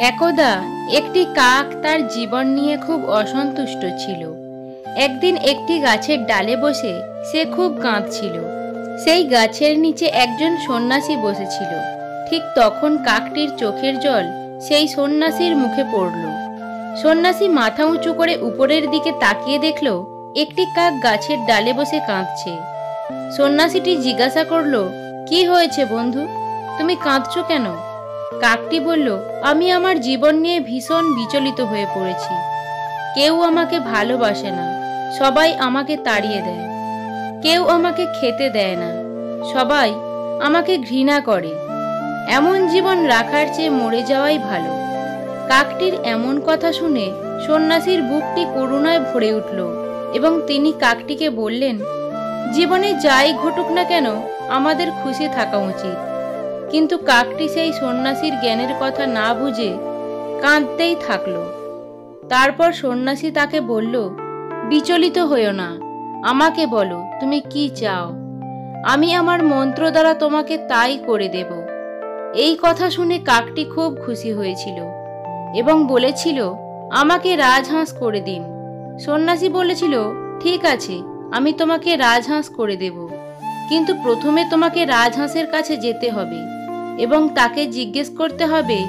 একদা একটি কাক তার জীবন নিয়ে খুব অসন্তুষ্ট ছিল। একদিন একটি গাছের ডালে বসে সে খুব কাঁদছিল। সেই গাছের নিচে একজন সন্ন্যাসী বসেছিল। ঠিক তখন কাকটির চোখের জল সেই সন্ন্যাসীর মুখে পড়ল। সন্ন্যাসী মাথা উঁচু করে উপরের দিকে তাকিয়ে দেখল একটি কাক গাছের ডালে বসে কাঁদছে। সন্ন্যাসীটি জিজ্ঞাসা করল, কি হয়েছে বন্ধু, তুমি কাঁদছো কেন? কাকটি বলল, আমি আমার জীবন নিয়ে ভীষণ বিচলিত হয়ে পড়েছি। কেউ আমাকে ভালোবাসে না, সবাই আমাকে তাড়িয়ে দেয়। কেউ আমাকে খেতে দেয় না, সবাই আমাকে ঘৃণা করে। এমন জীবন রাখার চেয়ে মরে যাওয়াই ভালো। কাকটির এমন কথা শুনে সন্ন্যাসীর বুকটি করুণায় ভরে উঠল এবং তিনি কাকটিকে বললেন, জীবনে যাই ঘটুক না কেন আমাদের খুশি থাকা উচিত। কিন্তু কাকটি সেই সন্ন্যাসীর জ্ঞানের কথা না বুঝে কাঁদতেই থাকলো। তারপর সন্ন্যাসী তাকে বলল, বিচলিত হইও না, আমাকে বলো তুমি কি চাও, আমি আমার মন্ত্র দ্বারা তোমাকে তাই করে দেব। এই কথা শুনে কাকটি খুব খুশি হয়েছিল এবং বলেছিল, আমাকে রাজহাঁস করে দিন। সন্ন্যাসী বলেছিল, ঠিক আছে, আমি তোমাকে রাজহাঁস করে দেব, কিন্তু প্রথমে তোমাকে রাজহাঁসের কাছে যেতে হবে এবং তাকে জিজ্ঞেস করতে হবে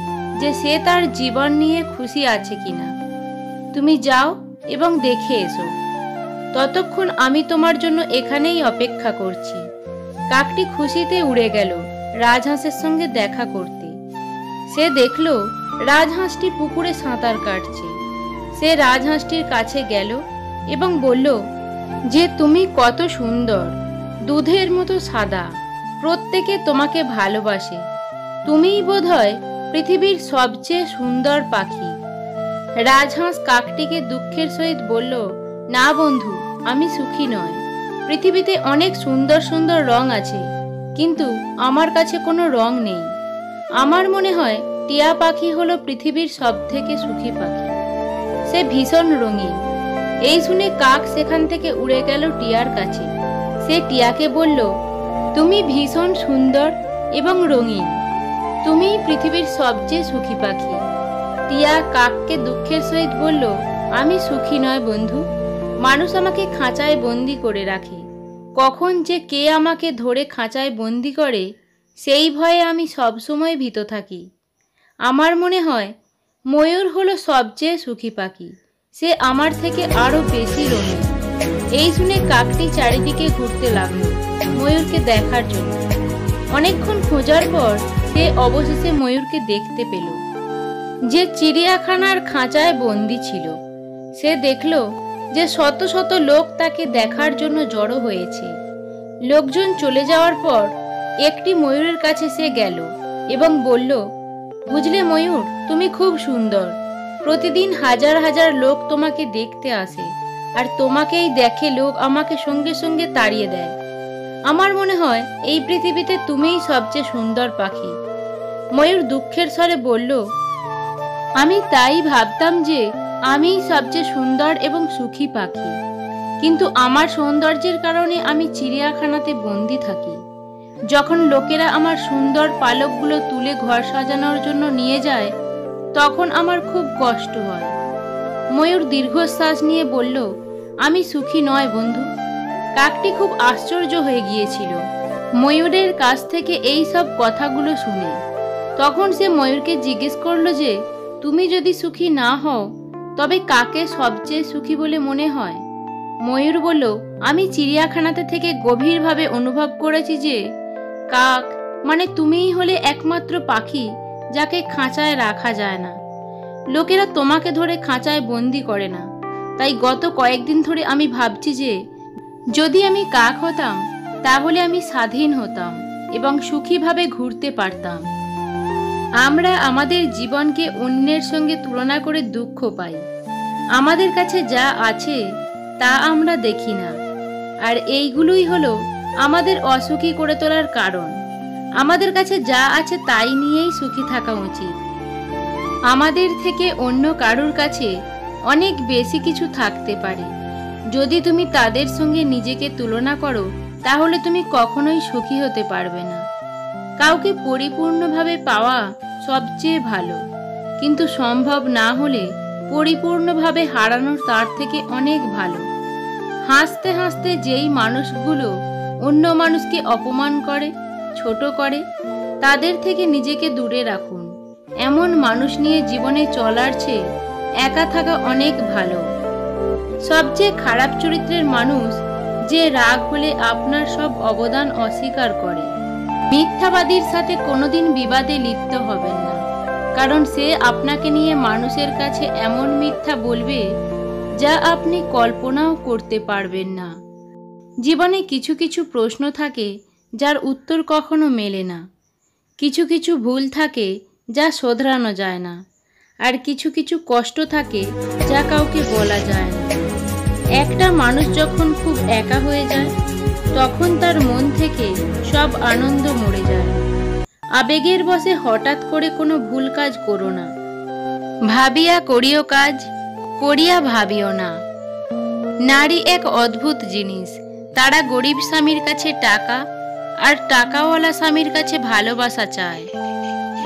যে সে তার জীবন নিয়ে খুশি আছে কিনা। তুমি যাও এবং দেখে এসো, ততক্ষণ আমি তোমার জন্য এখানেই অপেক্ষা করছি। কাকটি খুশিতে উড়ে গেল রাজহাঁসের সঙ্গে দেখা করতে। সে দেখল রাজহাঁসটি পুকুরে সাঁতার কাটছে। সে রাজহাঁসটির কাছে গেল এবং বলল যে তুমি কত সুন্দর, দুধের মতো সাদা, প্রত্যেকে তোমাকে ভালোবাসে। তুমিই বোধহয় পৃথিবীর সবচেয়ে সুন্দর পাখি। রাজহাঁস কাকটিকে দুঃখের সহিত বলল, না বন্ধু, আমি সুখী নয়। পৃথিবীতে অনেক সুন্দর সুন্দর রং আছে, কিন্তু আমার কাছে কোনো রং নেই। আমার মনে হয় টিয়া পাখি হলো পৃথিবীর সব থেকে সুখী পাখি। সে ভীষণ রঙিন। এই শুনে কাক সেখান থেকে উড়ে গেল টিয়ার কাছে। সে টিয়াকে বলল, তুমি ভীষণ সুন্দর এবং রঙিন, তুমি পৃথিবীর সবচেয়ে সুখী পাখি। টিয়া কাককে দুঃখের সহিত বলল, আমি সুখী নয় বন্ধু। মানুষ আমাকে খাঁচায় বন্দি করে রাখে। কখন যে কে আমাকে ধরে খাঁচায় বন্দি করে সেই ভয়ে আমি সবসময় ভীত থাকি। আমার মনে হয় ময়ূর হলো সবচেয়ে সুখী পাখি। সে আমার থেকে আরো বেশি রঙিন। এই শুনে কাকটি চারিদিকে ঘুরতে লাগলো ময়ূরকে দেখার জন্য। অনেকক্ষণ খোঁজার পর সে অবশেষে ময়ূরকে দেখতে পেল, যে চিড়িয়াখানার খাঁচায় বন্দি ছিল। সে দেখল যে শত শত লোক তাকে দেখার জন্য জড়ো হয়েছে। লোকজন চলে যাওয়ার পর একটি ময়ূরের কাছে সে গেল এবং বলল, বুঝলে ময়ূর, তুমি খুব সুন্দর। প্রতিদিন হাজার হাজার লোক তোমাকে দেখতে আসে, আর তোমাকেই দেখে লোক আমাকে সঙ্গে সঙ্গে তাড়িয়ে দেয়। আমার মনে হয় এই পৃথিবীতে তুমিই সবচেয়ে সুন্দর পাখি। ময়ূর দুঃখের স্বরে বলল, আমি তাই ভাবতাম যে আমিই সবচেয়ে সুন্দর এবং সুখী পাখি, কিন্তু আমার সৌন্দর্যের কারণে আমি চিড়িয়াখানাতে বন্দি থাকি। যখন লোকেরা আমার সুন্দর পালকগুলো তুলে ঘর সাজানোর জন্য নিয়ে যায়, তখন আমার খুব কষ্ট হয়। ময়ূর দীর্ঘশ্বাস নিয়ে বলল, আমি সুখী নয় বন্ধু। কাকটি খুব আশ্চর্য হয়ে গিয়েছিল ময়ূরের কাছ থেকে এই সব কথাগুলো শুনে। তখন সে ময়ূরকে জিজ্ঞেস করলো যে, তুমি যদি সুখী না হও তবে কাকে সবচেয়ে সুখী বলে মনে হয়? ময়ূর বলল, আমি চিড়িয়াখানাতে থেকে গভীরভাবে অনুভব করেছি যে কাক মানে তুমিই হলে একমাত্র পাখি যাকে খাঁচায় রাখা যায় না। লোকেরা তোমাকে ধরে খাঁচায় বন্দি করে না। তাই গত কয়েকদিন ধরে আমি ভাবছি যে যদি আমি কাক হতাম তাহলে আমি স্বাধীন হতাম এবং সুখীভাবে ঘুরতে পারতাম। আমরা আমাদের জীবনকে অন্যের সঙ্গে তুলনা করে দুঃখ পাই। আমাদের কাছে যা আছে তা আমরা দেখি না, আর এইগুলোই হলো আমাদের অসুখী করে তোলার কারণ। আমাদের কাছে যা আছে তাই নিয়েই সুখী থাকা উচিত। আমাদের থেকে অন্য কারুর কাছে অনেক বেশি কিছু থাকতে পারে। যদি তুমি তাদের সঙ্গে নিজেকে তুলনা করো তাহলে তুমি কখনোই সুখী হতে পারবে না। কাউকে পরিপূর্ণভাবে পাওয়া সবচেয়ে ভালো, কিন্তু সম্ভব না হলে পরিপূর্ণভাবে হারানোর তার থেকে অনেক ভালো। হাসতে হাসতে যেই মানুষগুলো অন্য মানুষকে অপমান করে, ছোট করে, তাদের থেকে নিজেকে দূরে রাখুন। এমন মানুষ নিয়ে জীবনে চলার চেয়ে একা থাকা অনেক ভালো। সবচেয়ে খারাপ চরিত্রের মানুষ যে রাগ হলে আপনার সব অবদান অস্বীকার করে। মিথ্যাবাদীর সাথে কোনোদিন বিবাদে লিপ্ত হবেন না, কারণ সে আপনাকে নিয়ে মানুষের কাছে এমন মিথ্যা বলবে যা আপনি কল্পনাও করতে পারবেন না। জীবনে কিছু কিছু প্রশ্ন থাকে যার উত্তর কখনো মেলে না, কিছু কিছু ভুল থাকে যা শোধরানো যায় না, আর কিছু কিছু কষ্ট থাকে যা কাউকে বলা যায় না। একটা মানুষ যখন খুব একা হয়ে যায় তখন তার মন থেকে সব আনন্দ মরে যায়। আবেগের বশে হঠাৎ করে কোনো ভুল কাজ করো না। ভাবিয়া করিও কাজ, করিয়া ভাবিও না। নারী এক অদ্ভুত জিনিস। তারা গরিব স্বামীর কাছে টাকা আর টাকাওয়ালা স্বামীর কাছে ভালোবাসা চায়।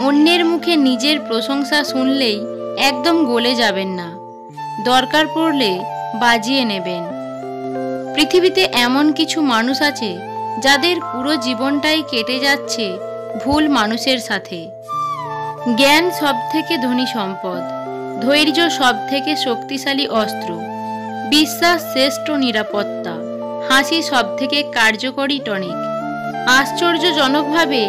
অন্যের মুখে নিজের প্রশংসা শুনলেই একদম গলে যাবেন না, দরকার পড়লে বাজিয়ে নেবেন। পৃথিবীতে এমন কিছু মানুষ আছে যাদের পুরো জীবনটাই কেটে যাচ্ছে ভুল মানুষের সাথে। জ্ঞান সবথেকে ধনী সম্পদ, ধৈর্য সবথেকে শক্তিশালী অস্ত্র, বিশ্বাস শ্রেষ্ঠ নিরাপত্তা, হাসি সবথেকে কার্যকরী টনিক। আশ্চর্যজনকভাবে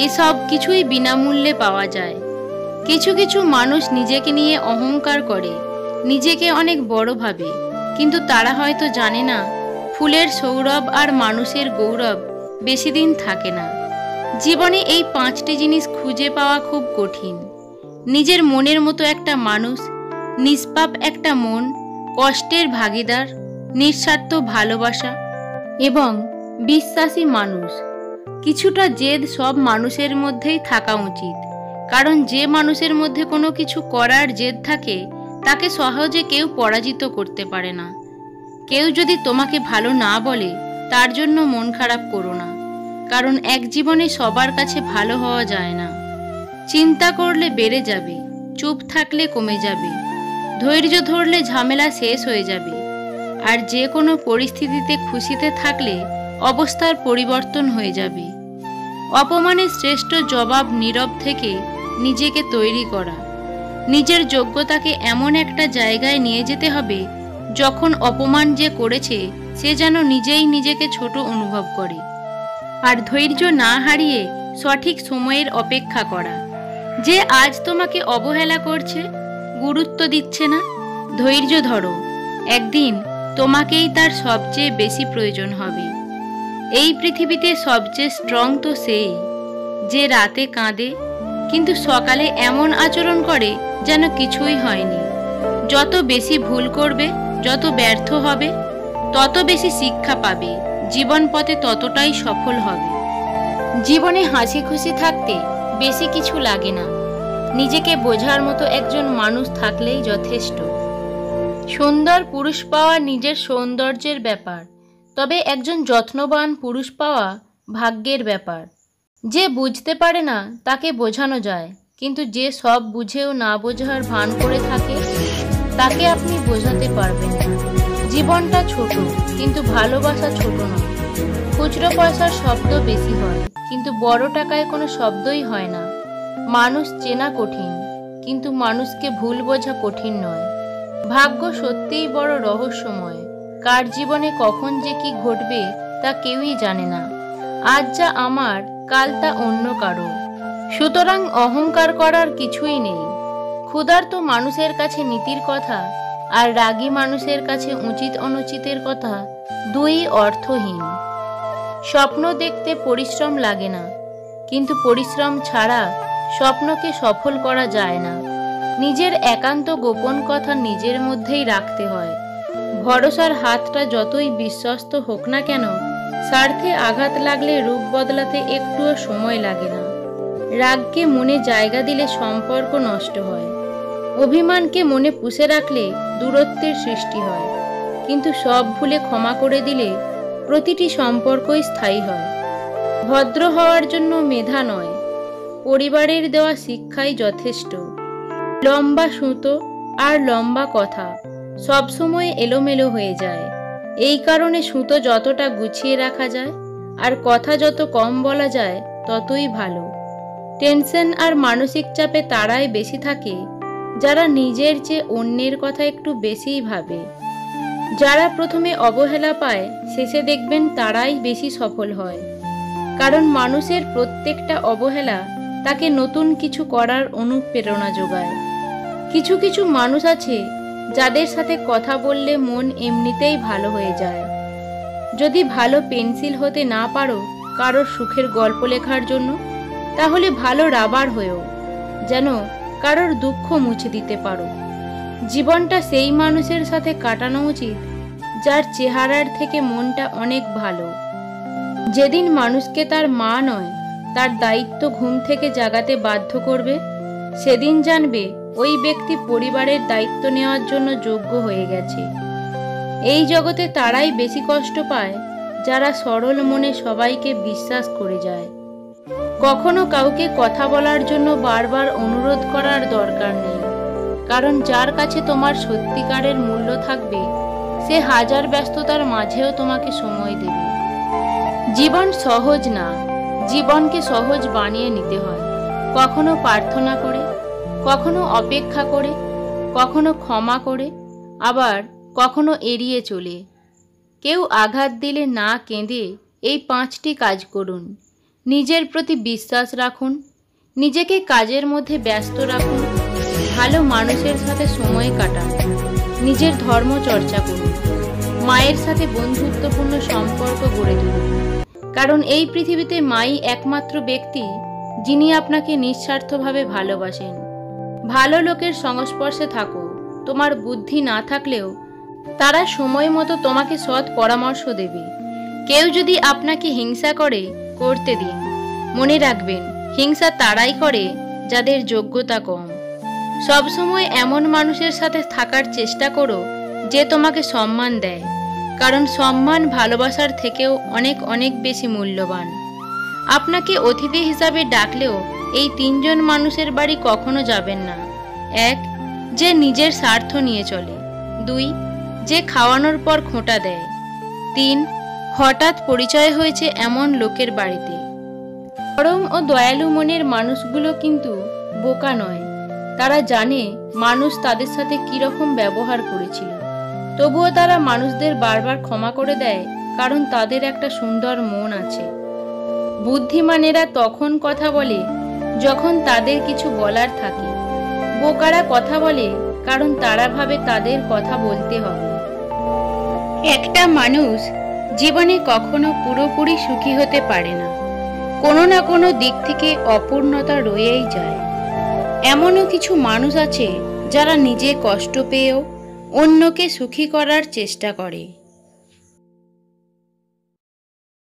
এসব কিছুই বিনামূল্যে পাওয়া যায়। কিছু কিছু মানুষ নিজেকে নিয়ে অহংকার করে, নিজেকে অনেক বড় ভাবে, কিন্তু তারা হয়তো জানে না ফুলের সৌরভ আর মানুষের গৌরব বেশি দিন থাকে না। জীবনে এই 5টি জিনিস খুঁজে পাওয়া খুব কঠিন। নিজের মনের মতো একটা মানুষ, নিষ্পাপ একটা মন, কষ্টের ভাগিদার, নিঃস্বার্থ ভালোবাসা এবং বিশ্বাসী মানুষ। কিছুটা জেদ সব মানুষের মধ্যেই থাকা উচিত, কারণ যে মানুষের মধ্যে কোনো কিছু করার জেদ থাকে তাকে সহজে কেউ পরাজিত করতে পারে না। কেউ যদি তোমাকে ভালো না বলে তার জন্য মন খারাপ করো না, কারণ এক জীবনে সবার কাছে ভালো হওয়া যায় না। চিন্তা করলে বেড়ে যাবে, চুপ থাকলে কমে যাবে, ধৈর্য ধরলে ঝামেলা শেষ হয়ে যাবে, আর যে কোনো পরিস্থিতিতে খুশিতে থাকলে অবস্থার পরিবর্তন হয়ে যাবে। অপমানের শ্রেষ্ঠ জবাব নীরব থেকে নিজেকে তৈরি করা। নিজের যোগ্যতাকে এমন একটা জায়গায় নিয়ে যেতে হবে যখন অপমান যে করেছে সে যেন নিজেই নিজেকে ছোট অনুভব করে। আর ধৈর্য না হারিয়ে সঠিক সময়ের অপেক্ষা করা। যে আজ তোমাকে অবহেলা করছে, গুরুত্ব দিচ্ছে না, ধৈর্য ধরো, একদিন তোমাকেই তার সবচেয়ে বেশি প্রয়োজন হবে। এই পৃথিবীতে সবচেয়ে স্ট্রং তো সেই যে রাতে কাঁদে কিন্তু সকালে এমন আচরণ করে যেন কিছুই হয়নি। যত বেশি ভুল করবে, যত ব্যর্থ হবে, তত বেশি শিক্ষা পাবে, জীবন পথে ততটাই সফল হবে। জীবনে হাসি খুশি থাকতে বেশি কিছু লাগে না, নিজেকে বোঝার মতো একজন মানুষ থাকলেই যথেষ্ট। সুন্দর পুরুষ পাওয়া নিজের সৌন্দর্যের ব্যাপার, তবে একজন যত্নবান পুরুষ পাওয়া ভাগ্যের ব্যাপার। যে বুঝতে পারে না তাকে বোঝানো যায়, কিন্তু যে সব বুঝেও না বোঝার ভান করে থাকে তাকে আপনি বোঝাতে পারবেন না। জীবনটা ছোট, কিন্তু ভালোবাসা ছোট নয়। খুচরো পয়সার শব্দ বেশি হয়, কিন্তু বড় টাকায় কোনো শব্দই হয় না। মানুষ চেনা কঠিন, কিন্তু মানুষকে ভুল বোঝা কঠিন নয়। ভাগ্য সত্যিই বড় রহস্যময়। কার জীবনে কখন যে কি ঘটবে তা কেউই জানে না। আজ যা আমার, কাল তা অন্য কারো। সুতরাং অহংকার করার কিছুই নেই। ক্ষুধার্ত মানুষের কাছে নীতির কথা আর রাগী মানুষের কাছে উচিত অনুচিতের কথা দুই অর্থহীন। স্বপ্ন দেখতে পরিশ্রম লাগে না, কিন্তু পরিশ্রম ছাড়া স্বপ্নকে সফল করা যায় না। নিজের একান্ত গোপন কথা নিজের মধ্যেই রাখতে হয়। ভরসার হাতটা যতই বিশ্বস্ত হোক না কেন, স্বার্থে আঘাত লাগলে রূপ বদলাতে একটুও সময় লাগে না। রাগকে মনে জায়গা দিলে সম্পর্ক নষ্ট হয়। অভিমানকে মনে পুষে রাখলে দূরত্বের সৃষ্টি হয়, কিন্তু সব ভুলে ক্ষমা করে দিলে প্রতিটি সম্পর্কই স্থায়ী হয়। ভদ্র হওয়ার জন্য মেধা নয়, পরিবারের দেওয়া শিক্ষাই যথেষ্ট। লম্বা সুতো আর লম্বা কথা সবসময় এলোমেলো হয়ে যায়। এই কারণে সুতো যতটা গুছিয়ে রাখা যায় আর কথা যত কম বলা যায় ততই ভালো। টেনশন আর মানসিক চাপে তারাই বেশি থাকে যারা নিজের চেয়ে অন্যের কথা একটু বেশিই ভাবে। যারা প্রথমে অবহেলা পায় শেষে দেখবেন তারাই বেশি সফল হয়, কারণ মানুষের প্রত্যেকটা অবহেলা তাকে নতুন কিছু করার অনুপ্রেরণা যোগায়। কিছু কিছু মানুষ আছে যাদের সাথে কথা বললে মন এমনিতেই ভালো হয়ে যায়। যদি ভালো পেন্সিল হতে না পারো কারোর সুখের গল্প লেখার জন্য, তাহলে ভালো রাবার হয়েও যেন কারোর দুঃখ মুছে দিতে পারো। জীবনটা সেই মানুষের সাথে কাটানো উচিত যার চেহারার থেকে মনটা অনেক ভালো। যেদিন মানুষকে তার মা নয় তার দায়িত্ব ঘুম থেকে জাগাতে বাধ্য করবে, সেদিন জানবে ওই ব্যক্তি পরিবারের দায়িত্ব নেওয়ার জন্য যোগ্য হয়ে গেছে। এই জগতে তারাই বেশি কষ্ট পায় যারা সরল মনে সবাইকে বিশ্বাস করে যায়। কখনো কাউকে কথা বলার জন্য বারবার অনুরোধ করার দরকার নেই, কারণ যার কাছে তোমার সত্যিকারের মূল্য থাকবে সে হাজার ব্যস্ততার মাঝেও তোমাকে সময় দেবে। জীবন সহজ না, জীবনকে সহজ বানিয়ে নিতে হয়। কখনো প্রার্থনা করে, কখনো অপেক্ষা করে, কখনো ক্ষমা করে, আবার কখনো এড়িয়ে চলে। কেউ আঘাত দিলে না কেঁদে এই 5টি কাজ করুন। নিজের প্রতি বিশ্বাস রাখুন, নিজেকে কাজের মধ্যে ব্যস্ত রাখুন, ভালো মানুষের সাথে সময় কাটান, নিজের ধর্ম চর্চা করুন, মায়ের সাথে বন্ধুত্বপূর্ণ সম্পর্ক গড়ে তুলুন, কারণ এই পৃথিবীতে মাই একমাত্র ব্যক্তি যিনি আপনাকে নিঃস্বার্থভাবে ভালোবাসেন। ভালো লোকের সংস্পর্শে থাকো। তোমার বুদ্ধি না থাকলেও তারা সময় মতো তোমাকে সৎ পরামর্শ দেবে। কেউ যদি আপনাকে হিংসা করে, করতে দিন। মনে রাখবেন, হিংসা তারাই করে যাদের যোগ্যতা কম। সবসময় এমন মানুষের সাথে থাকার চেষ্টা করো যে তোমাকে সম্মান দেয়, কারণ সম্মান ভালোবাসার থেকেও অনেক অনেক বেশি মূল্যবান। আপনাকে অতিথি হিসাবে ডাকলেও এই 3 জন মানুষের বাড়ি কখনো যাবেন না। 1. যে নিজের স্বার্থ নিয়ে চলে। 2. যে খাওয়ানোর পর খোঁটা দেয়। 3. হঠাৎ পরিচয় হয়েছে এমন লোকের বাড়িতে। নরম ও দয়ালু মনের মানুষগুলো কিন্তু বোকা নয়। তারা জানে মানুষ তাদের সাথে কিরকম ব্যবহার করেছিল, তবুও তারা মানুষদের বারবার ক্ষমা করে দেয়, কারণ তাদের একটা সুন্দর মন আছে। বুদ্ধিমানেরা তখন কথা বলে যখন তাদের কিছু বলার থাকে। বোকারা কথা বলে কারণ তারা ভাবে তাদের কথা বলতে হবে। একটা মানুষ জীবনে কখনো পুরোপুরি সুখী হতে পারে না, কোনো না কোনো দিক থেকে অপূর্ণতা রয়েই যায়। এমনও কিছু মানুষ আছে যারা নিজে কষ্ট পেয়েও অন্যকে সুখী করার চেষ্টা করে।